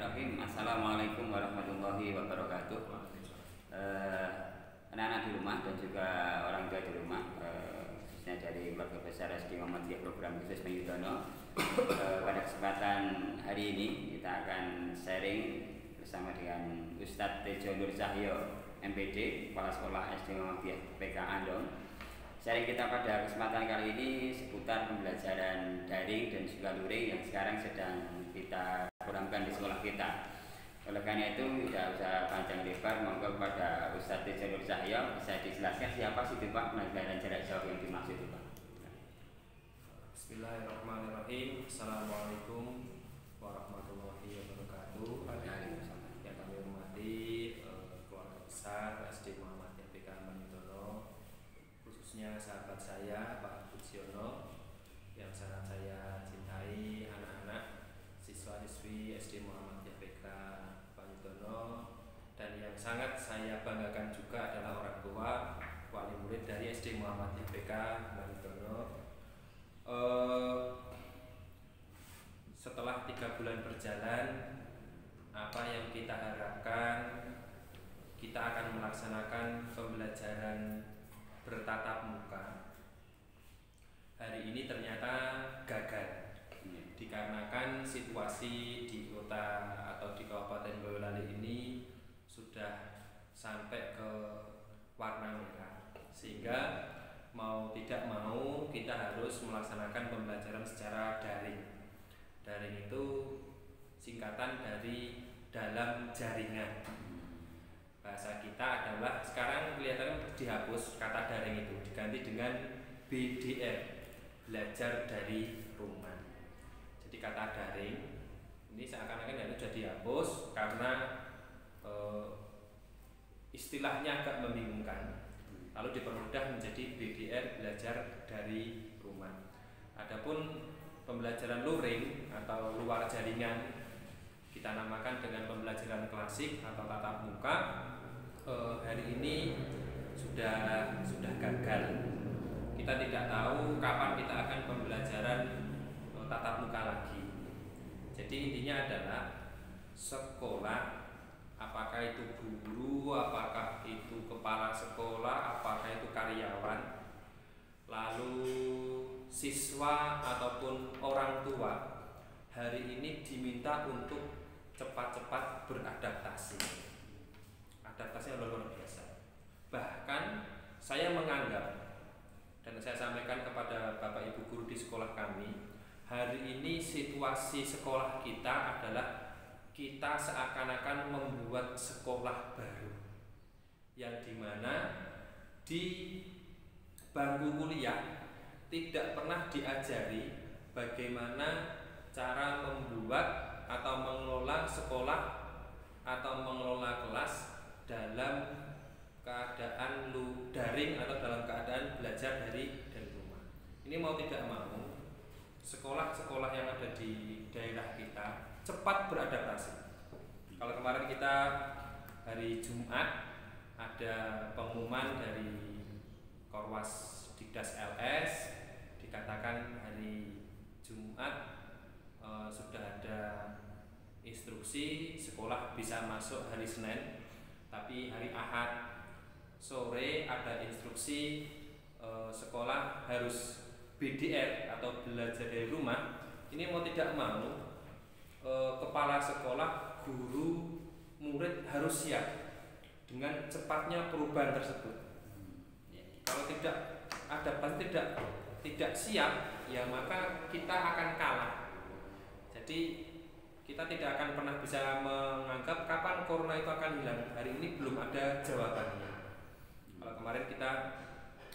Bismillahirrahmanirrahim. Assalamualaikum warahmatullahi wabarakatuh. Anak-anak di rumah dan juga orang tua di rumah, khususnya dari keluarga besar SD Muhammadiyah Program Khusus Mayudono. Pada kesempatan hari ini kita akan sharing bersama dengan Ustadz Tejo Nur Cahyo MPD, Kepala Sekolah SD Muhammadiyah PK Andong. Sharing kita pada kesempatan kali ini seputar pembelajaran daring dan juga luring yang sekarang sedang kita programkan di sekolah kita. Oleh karena itu tidak usah panjang lebar, monggo kepada Ustadz Tejo Nur Cahyo bisa dijelaskan siapa sih itu Pak pembelajaran jarak jauh yang dimaksud itu Pak. Bismillahirrahmanirrahim. Assalamualaikum warahmatullahi wabarakatuh. Yang kami hormati keluarga besar SD Muhammadiyah PK Mayudono, khususnya sahabat saya Pak Budiono yang sangat saya cintai, anak-anak siswa-siswi SD Muhammadiyah PK Mayudono, dan yang sangat saya banggakan juga adalah orang tua wali murid dari SD Muhammadiyah PK Mayudono. Setelah 3 bulan berjalan, apa yang kita harapkan, kita akan melaksanakan pembelajaran bertatap muka. Hari ini ternyata gagal dikarenakan situasi di kota atau di Kabupaten Boyolali ini sudah sampai ke warna merah, sehingga mau tidak mau kita harus melaksanakan pembelajaran secara daring. Daring itu singkatan dari dalam jaringan. Bahasa kita adalah sekarang kelihatan dihapus kata daring itu, diganti dengan BDR, belajar dari rumah. Jadi kata daring ini seakan-akan itu sudah dihapus karena istilahnya agak membingungkan. Lalu dipermudah menjadi BDR, belajar dari rumah. Adapun pembelajaran luring atau luar jaringan kita namakan dengan pembelajaran klasik atau tatap muka, hari ini sudah gagal. Kita tidak tahu kapan kita akan pembelajaran tatap muka lagi. Jadi intinya adalah sekolah, apakah itu guru, apakah itu kepala sekolah, apakah itu karyawan, lalu siswa ataupun orang tua, hari ini diminta untuk cepat-cepat beradaptasi. Adaptasinya luar biasa. Bahkan saya menganggap, dan saya sampaikan kepada Bapak Ibu guru di sekolah kami, hari ini situasi sekolah kita adalah kita seakan-akan membuat sekolah baru, yang dimana di bangku kuliah tidak pernah diajari bagaimana cara membuat atau mengelola sekolah atau mengelola kelas dalam keadaan daring atau dalam keadaan belajar dari rumah. Ini mau tidak mau, sekolah-sekolah yang ada di daerah kita cepat beradaptasi. Kalau kemarin kita hari Jumat ada pengumuman dari Korwas Dikdas LS, dikatakan hari Jumat sudah ada instruksi sekolah bisa masuk hari Senin, tapi hari Ahad sore ada instruksi sekolah harus BDR atau belajar dari rumah. Ini mau tidak mau kepala sekolah, guru, murid harus siap dengan cepatnya perubahan tersebut. Kalau tidak adaptasi, tidak siap, ya maka kita akan kalah. Jadi kita tidak akan pernah bisa menganggap kapan corona itu akan hilang. Hari ini belum ada jawabannya. Kalau kemarin kita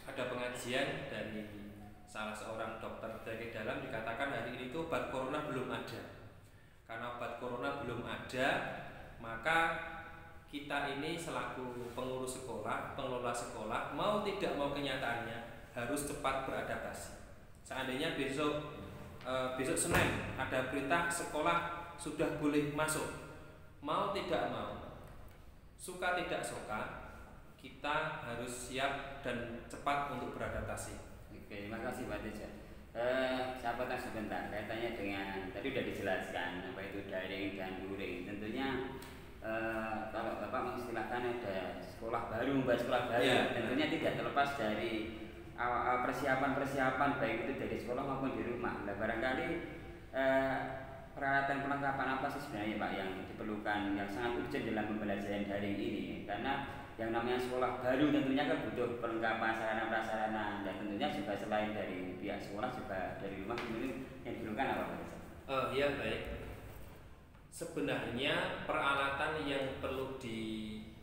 ada pengajian dari salah seorang dokter dari dalam, dikatakan hari ini itu obat corona belum ada. Karena obat corona belum ada, maka kita ini selaku pengurus sekolah, pengelola sekolah, mau tidak mau kenyataannya harus cepat beradaptasi. Seandainya besok Senin ada perintah sekolah sudah boleh masuk, mau tidak mau, suka tidak suka, kita harus siap dan cepat untuk beradaptasi. Oke, terima kasih Pak Tejo. Saya potong sebentar kaitannya dengan tadi sudah dijelaskan apa itu daring dan luring. Tentu mengistilahkan ada sekolah baru, membuat sekolah baru. Ya, tentunya tidak terlepas dari persiapan baik itu dari sekolah maupun di rumah. Nah, barangkali peralatan perlengkapan apa sih sebenarnya Pak yang diperlukan yang sangat urgent dalam pembelajaran daring ini? Karena yang namanya sekolah baru tentunya kan butuh perlengkapan sarana prasarana, dan tentunya juga selain dari pihak sekolah juga dari rumah ini yang diperlukan apa Pak? Ya baik. Sebenarnya peralatan yang perlu disiapkan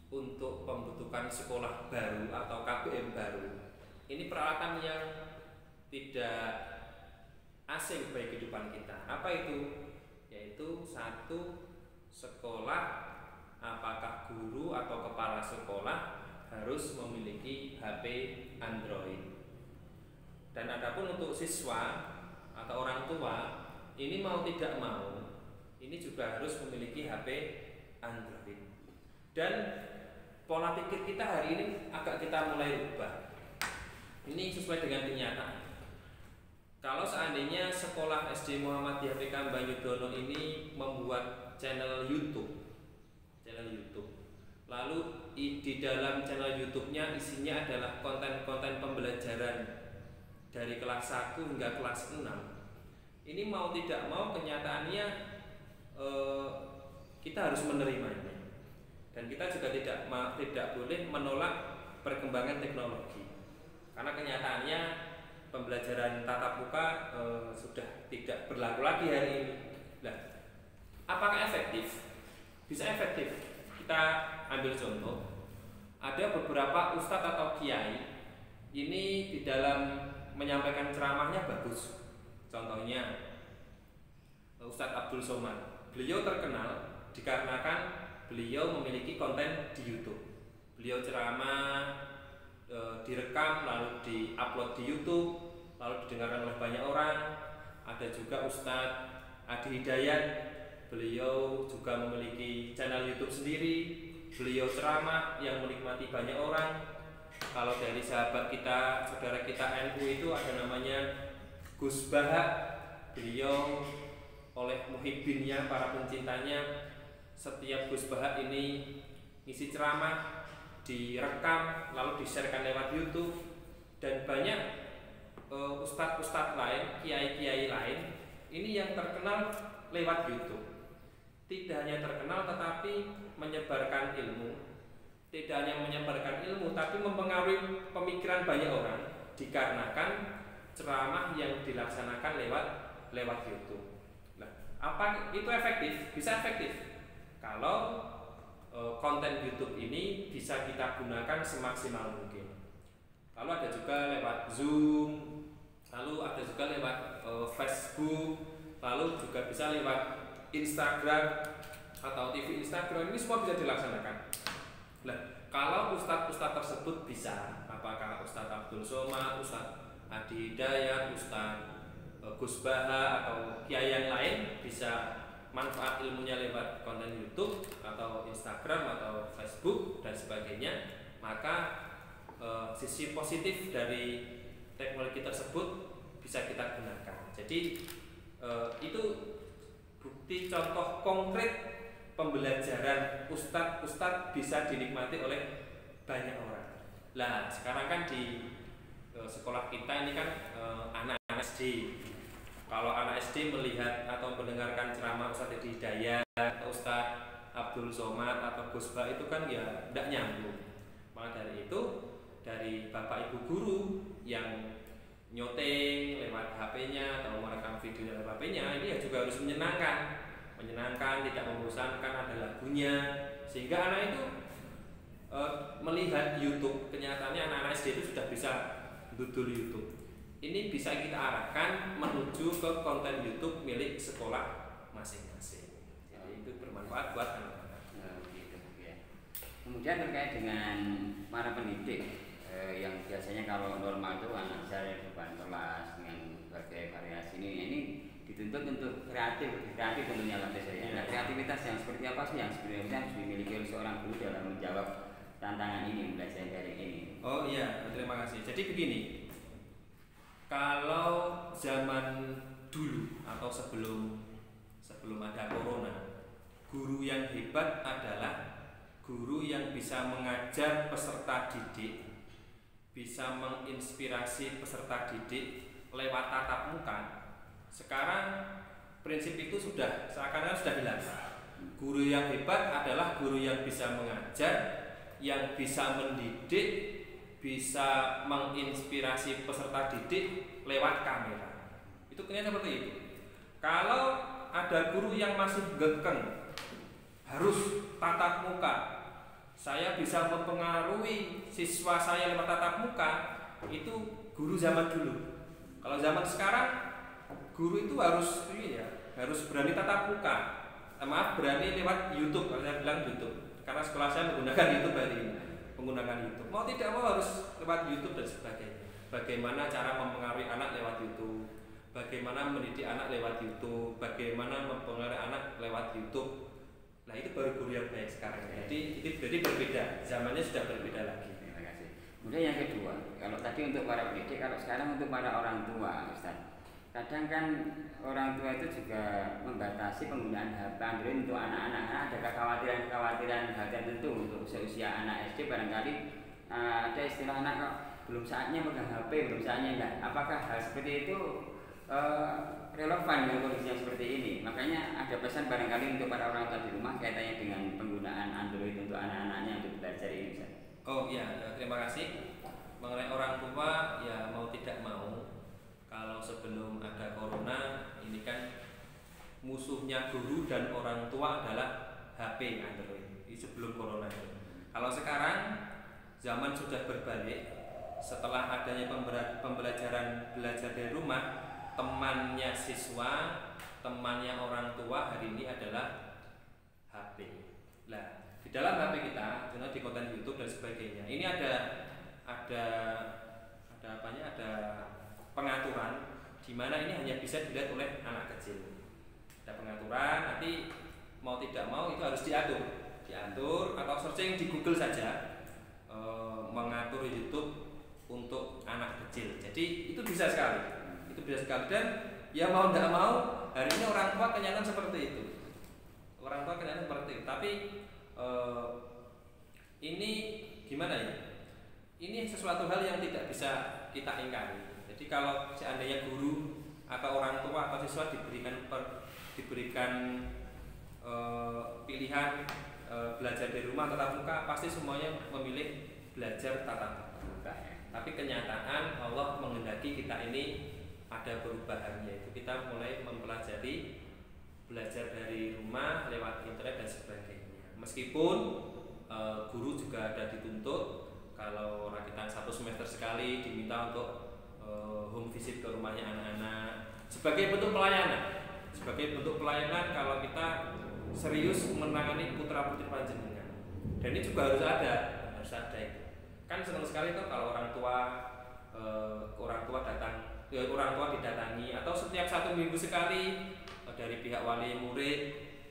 untuk pembentukan sekolah baru atau KBM baru ini peralatan yang tidak asing bagi kehidupan kita. Apa itu? Yaitu satu, sekolah, apakah guru atau kepala sekolah harus memiliki HP Android. Dan adapun untuk siswa atau orang tua, ini mau tidak mau, ini juga harus memiliki HP Android. Dan pola pikir kita hari ini agak kita mulai ubah. Ini sesuai dengan kenyataan. Kalau seandainya sekolah SD Muhammadiyah PK Banyudono ini membuat channel YouTube, lalu di dalam channel YouTube-nya isinya adalah konten-konten pembelajaran dari kelas 1 hingga kelas 6. Ini mau tidak mau kenyataannya kita harus menerimanya. Dan kita juga tidak boleh menolak perkembangan teknologi. Karena kenyataannya pembelajaran tatap muka sudah tidak berlaku lagi hari ini. Nah, apakah efektif? Bisa efektif. Kita ambil contoh. Ada beberapa ustadz atau kiai ini di dalam menyampaikan ceramahnya bagus. Contohnya Ustadz Abdul Somad. Beliau terkenal dikarenakan beliau memiliki konten di YouTube. Beliau ceramah direkam lalu diupload di YouTube, lalu didengarkan oleh banyak orang. Ada juga Ustadz Adi Hidayat, beliau juga memiliki channel YouTube sendiri. Beliau ceramah yang menikmati banyak orang. Kalau dari sahabat kita, saudara kita NU itu ada namanya Gus Baha. Beliau oleh muhibbinnya, para pencintanya, setiap Gus Baha ini isi ceramah direkam lalu di-sharekan lewat YouTube. Dan banyak ustadz-ustadz lain, kiai-kiai lain ini yang terkenal lewat YouTube. Tidak hanya terkenal tetapi menyebarkan ilmu. Tidak hanya menyebarkan ilmu tapi mempengaruhi pemikiran banyak orang dikarenakan ceramah yang dilaksanakan lewat YouTube. Nah, apa itu efektif? Bisa efektif kalau konten YouTube ini bisa kita gunakan semaksimal mungkin. Lalu ada juga lewat Zoom, lalu ada juga lewat Facebook, lalu juga bisa lewat Instagram atau TV Instagram. Ini semua bisa dilaksanakan. Nah, kalau ustadz-ustadz tersebut bisa, apakah Ustadz Abdul Somad, Ustadz Adi Hidayat, Ustadz Gus Baha atau kiai yang lain bisa manfaat ilmunya lewat konten YouTube atau Instagram atau Facebook dan sebagainya, maka sisi positif dari teknologi tersebut bisa kita gunakan. Jadi itu bukti contoh konkret pembelajaran ustadz bisa dinikmati oleh banyak orang. Lah sekarang kan di sekolah kita ini kan anak-anak SD. Kalau anak SD melihat atau mendengarkan ceramah Ustadz Edi Hidayat atau Ustadz Abdul Somad atau Gus Bah itu kan ya tidak nyambung. Maka dari itu, dari Bapak Ibu guru yang nyoteng lewat HP-nya atau merekam video lewat HP-nya, ini ya juga harus menyenangkan, tidak membosankan, ada lagunya, sehingga anak itu melihat YouTube. Kenyataannya anak-anak SD itu sudah bisa dudul YouTube. Ini bisa kita arahkan menuju ke konten YouTube milik sekolah masing-masing. Jadi itu bermanfaat buat anak-anak. Kemudian terkait dengan para pendidik yang biasanya kalau normal itu anak saya di depan kelas dengan berbagai variasi ini dituntut untuk kreatif tentunya Pak Tesya. Nah, kreativitas yang seperti apa sih yang sebenarnya harus dimiliki oleh seorang guru dalam menjawab tantangan ini, belajar daring ini? Oh iya, terima kasih. Jadi begini. Kalau zaman dulu atau sebelum ada corona, guru yang hebat adalah guru yang bisa mengajar peserta didik, bisa menginspirasi peserta didik lewat tatap muka. Sekarang prinsip itu sudah seakan-akan sudah hilang. Guru yang hebat adalah guru yang bisa mengajar, yang bisa mendidik, bisa menginspirasi peserta didik lewat kamera. Itu kayaknya seperti itu. Kalau ada guru yang masih gekeng harus tatap muka, saya bisa mempengaruhi siswa saya lewat tatap muka, itu guru zaman dulu. Kalau zaman sekarang, guru itu harus berani tatap muka. Maaf, berani lewat YouTube. Kalau saya bilang YouTube, karena sekolah saya menggunakan YouTube hari ini, menggunakan YouTube. Mau tidak mau harus lewat YouTube dan sebagainya. Bagaimana cara mempengaruhi anak lewat YouTube, bagaimana mendidik anak lewat YouTube, bagaimana mempengaruhi anak lewat YouTube. Nah, itu baru guru yang baik sekarang. Jadi itu berarti berbeda, zamannya sudah berbeda lagi. Terima kasih. Kemudian yang kedua, kalau tadi untuk para pendidik, kalau sekarang untuk para orang tua, Ustaz. Kadang kan orang tua itu juga membatasi penggunaan HP Android untuk anak-anak. Karena ada kekhawatiran hal tertentu untuk seusia anak SD, barangkali ada istilah anak kok belum saatnya pegang HP, belum saatnya enggak. Apakah hal seperti itu relevan dengan kondisi yang seperti ini? Makanya ada pesan barangkali untuk para orang tua di rumah kaitannya dengan penggunaan Android untuk anak-anaknya untuk belajar ini, Ustaz. Oh iya, terima kasih. Mengenai orang tua, ya mau tidak mau, kalau sebelum ada corona ini kan musuhnya guru dan orang tua adalah HP Android. Ini sebelum corona ini. Kalau sekarang zaman sudah berbalik, setelah adanya pembelajaran belajar dari rumah, temannya siswa, temannya orang tua hari ini adalah HP. Nah, di dalam HP kita, contoh di konten YouTube dan sebagainya, ini ada pengaturan di mana ini hanya bisa dilihat oleh anak kecil. Ada pengaturan, nanti mau tidak mau itu harus diatur atau searching di Google saja, mengatur YouTube untuk anak kecil. Jadi itu bisa sekali, dan ya mau tidak mau hari ini orang tua kenyataan seperti itu. Tapi ini gimana ya? Ini sesuatu hal yang tidak bisa kita ingkari. Jadi kalau seandainya guru atau orang tua atau siswa diberikan pilihan belajar dari rumah tatap muka, pasti semuanya memilih belajar tatap muka. Tapi kenyataan Allah menghendaki kita ini ada perubahan, yaitu kita mulai mempelajari belajar dari rumah lewat internet dan sebagainya. Meskipun guru juga ada dituntut, kalau rakitan 1 semester sekali diminta untuk home visit ke rumahnya anak-anak sebagai bentuk pelayanan kalau kita serius menangani putra-putri panjenengan. Dan ini juga harus ada itu. Kan senang sekali tuh kalau orang tua didatangi, atau setiap 1 minggu sekali dari pihak wali murid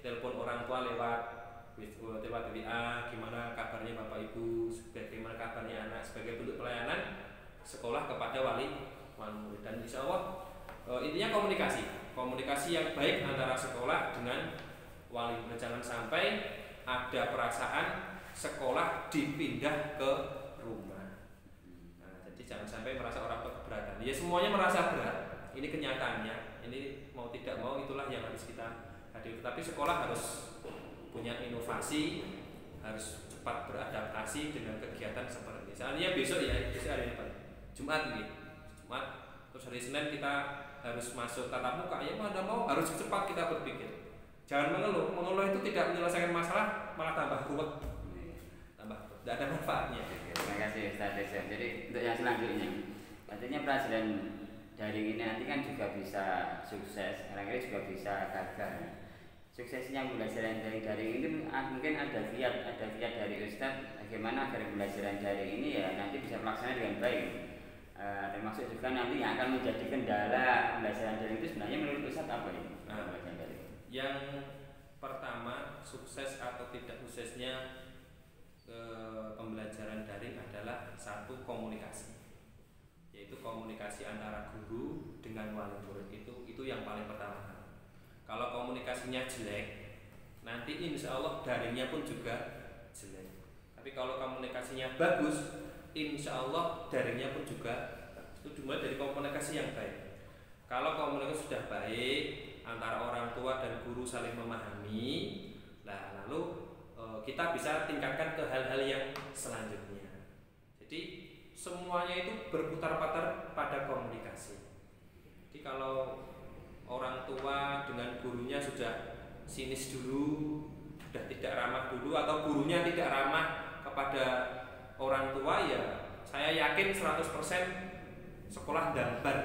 telepon orang tua lewat WA, gimana kabarnya Bapak Ibu, bagaimana kabarnya anak, sebagai bentuk pelayanan sekolah kepada wali murid. Dan insya Allah intinya komunikasi yang baik antara sekolah dengan wali murid. Jangan sampai ada perasaan sekolah dipindah ke rumah. Nah, jadi jangan sampai merasa orang tua keberatan. Ya semuanya merasa berat. Ini kenyataannya. Ini mau tidak mau itulah yang harus kita hadiri. Tapi sekolah harus punya inovasi, harus cepat beradaptasi dengan kegiatan seperti ini. Misalnya besok hari ini Jumat, terus hari Senin kita harus masuk tatap muka, ya mau harus cepat kita berpikir. Jangan mengeluh itu tidak menyelesaikan masalah, malah tambah ruwet, tidak ada manfaatnya. Terima kasih Ustaz Reza. Jadi untuk yang selanjutnya, artinya pelajaran daring ini nanti kan juga bisa sukses, kadang-kadang juga bisa gagal. Suksesnya pembelajaran daring ini mungkin ada kiat dari Ustaz bagaimana agar pembelajaran daring ini ya nanti bisa melaksanakan dengan baik. Termasuk juga nanti yang akan menjadi kendala pembelajaran daring itu sebenarnya menurut Ustaz apa ini? Yang pertama, sukses atau tidak suksesnya pembelajaran daring adalah satu, komunikasi, yaitu komunikasi antara guru dengan wali murid. Itu yang paling pertama. Kalau komunikasinya jelek, nanti insya Allah daringnya pun juga jelek. Tapi kalau komunikasinya bagus, insya Allah daringnya pun juga bagus. Itu dimulai dari komunikasi yang baik. Kalau komunikasi sudah baik antara orang tua dan guru saling memahami, nah lalu kita bisa tingkatkan ke hal-hal yang selanjutnya. Jadi semuanya itu berputar-putar pada komunikasi. Jadi kalau orang tua dengan gurunya sudah sinis dulu, sudah tidak ramah dulu, atau gurunya tidak ramah kepada orang tua, ya saya yakin 100% sekolah dambar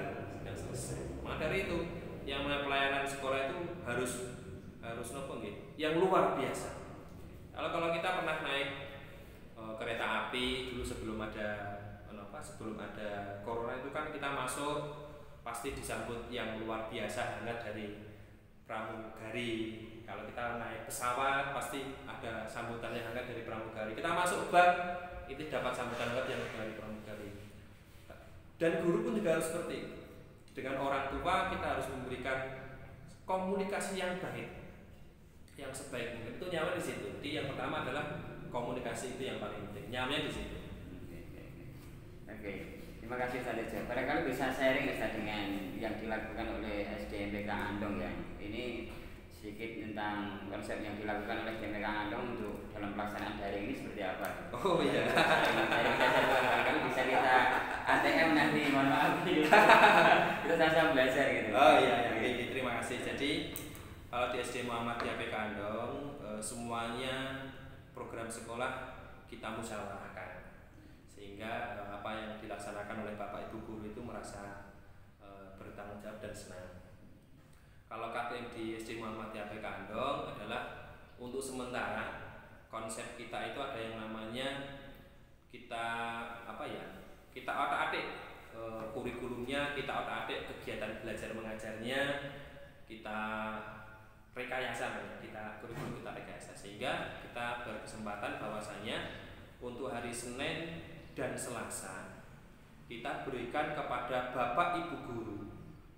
dan selesai. Maka dari itu yang namanya pelayanan sekolah itu harus nopo nggih, yang luar biasa. Kalau kita pernah naik kereta api dulu sebelum ada corona itu kan kita masuk pasti disambut yang luar biasa hangat dari pramugari. Kalau kita naik pesawat pasti ada sambutan yang hangat dari pramugari. Kita masuk bank itu dapat sambutan hangat yang dari pramugari. Dan guru pun juga harus seperti itu. Dengan orang tua kita harus memberikan komunikasi yang baik, yang sebaik mungkin. Itu nyaman di situ. Jadi yang pertama adalah komunikasi, itu yang paling penting. Nyamannya di situ. Oke. Terima kasih Ustaz Eja. Barangkali bisa sharing Ustaz dengan yang dilakukan oleh SDMPK Andong ya. Ini sedikit tentang konsep yang dilakukan oleh SDMPK Andong untuk dalam pelaksanaan daring ini seperti apa? Oh iya. Daring saja barangkali bisa kita ATM nanti, mohon maaf. Kita sama-sama belajar gitu. Oh iya, ya. Terima kasih. Jadi kalau di SD Muhammadiyah PK Andong semuanya program sekolah kita musyawarahkan, sehingga apa yang dilaksanakan oleh Bapak Ibu guru itu merasa bertanggung jawab dan senang. Kalau KTM di SD Muhammadiyah PK Andong adalah untuk sementara konsep kita itu ada yang namanya kita otak-atik kurikulumnya, kita otak-atik kegiatan belajar mengajarnya, kita rekayasa, kurikulum kita rekayasa, sehingga kita berkesempatan bahwasanya untuk hari Senin dan Selasa kita berikan kepada Bapak Ibu guru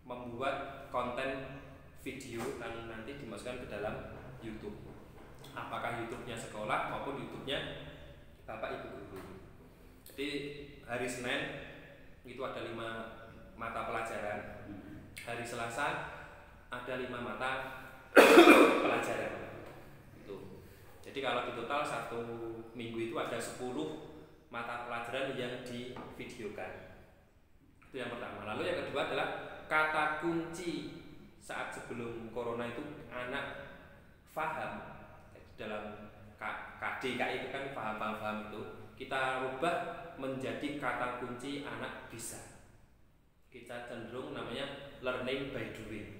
membuat konten video yang nanti dimasukkan ke dalam YouTube. Apakah YouTube-nya sekolah maupun YouTube-nya Bapak Ibu guru. Jadi hari Senin itu ada 5 mata pelajaran. Hari Selasa ada 5 mata pelajaran. Itu. Jadi kalau di total 1 minggu itu ada 10 mata pelajaran yang divideokan. Itu yang pertama. Lalu yang kedua adalah kata kunci saat sebelum corona itu anak paham. Dalam KDKI itu kan paham itu kita rubah menjadi kata kunci anak bisa. Kita cenderung namanya learning by doing.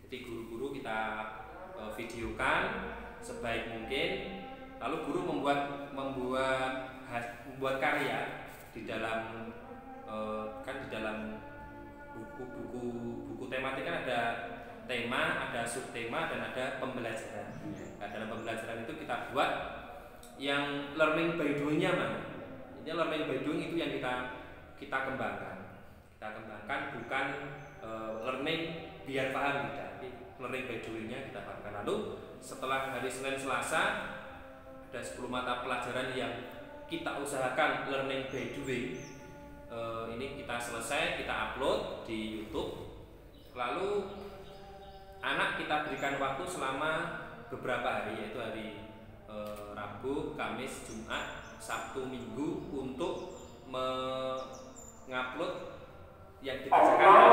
Jadi guru-guru kita videokan sebaik mungkin, lalu guru membuat karya di dalam di dalam buku tematik kan ada tema, ada subtema, dan ada pembelajaran. Nah, dalam pembelajaran itu kita buat yang learning by doing-nya mana? Ini learning by doing itu yang kita kembangkan. Kita kembangkan bukan learning biar paham tidak, tapi learning by doing-nya kita pahamkan. Lalu setelah hari Senin Selasa ada 10 mata pelajaran yang kita usahakan learning by doing. Ini kita selesai, kita upload di YouTube. Lalu anak kita berikan waktu selama beberapa hari, yaitu hari Rabu, Kamis, Jumat, Sabtu, Minggu untuk mengupload yang dikerjakan